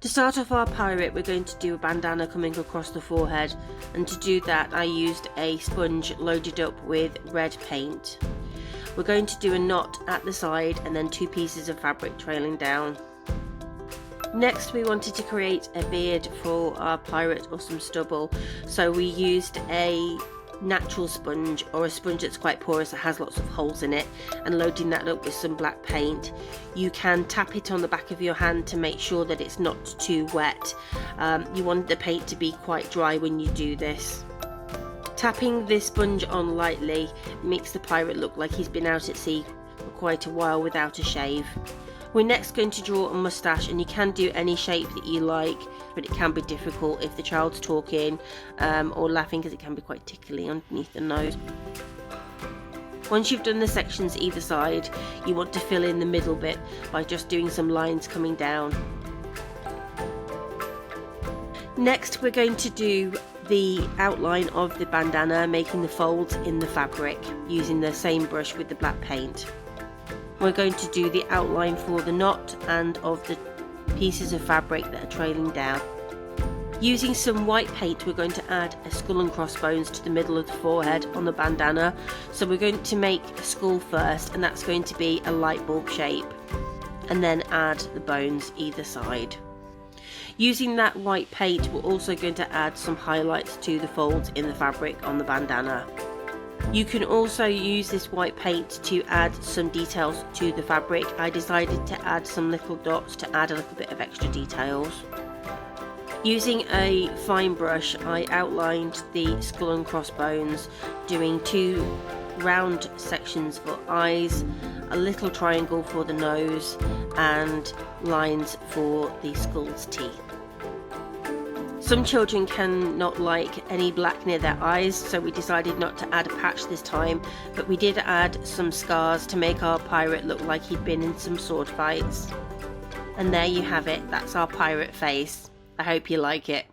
To start off our pirate, we're going to do a bandana coming across the forehead, and to do that I used a sponge loaded up with red paint. We're going to do a knot at the side and then 2 pieces of fabric trailing down. Next we wanted to create a beard for our pirate or some stubble, so we used a natural sponge or a sponge that's quite porous that has lots of holes in it, and loading that up with some black paint. You can tap it on the back of your hand to make sure that it's not too wet. You want the paint to be quite dry when you do this. Tapping this sponge on lightly makes the pirate look like he's been out at sea for quite a while without a shave. We're next going to draw a moustache, and you can do any shape that you like, but it can be difficult if the child's talking or laughing, because it can be quite tickly underneath the nose. Once you've done the sections either side, you want to fill in the middle bit by just doing some lines coming down. Next we're going to do the outline of the bandana, making the folds in the fabric using the same brush with the black paint. We're going to do the outline for the knot and of the pieces of fabric that are trailing down. Using some white paint, we're going to add a skull and crossbones to the middle of the forehead on the bandana. So we're going to make a skull first, and that's going to be a light bulb shape, and then add the bones either side. Using that white paint, we're also going to add some highlights to the folds in the fabric on the bandana. You can also use this white paint to add some details to the fabric. I decided to add some little dots to add a little bit of extra details. Using a fine brush, I outlined the skull and crossbones, doing 2 round sections for eyes, a little triangle for the nose, and lines for the skull's teeth. Some children cannot like any black near their eyes, so we decided not to add a patch this time, but we did add some scars to make our pirate look like he'd been in some sword fights. And there you have it, that's our pirate face. I hope you like it.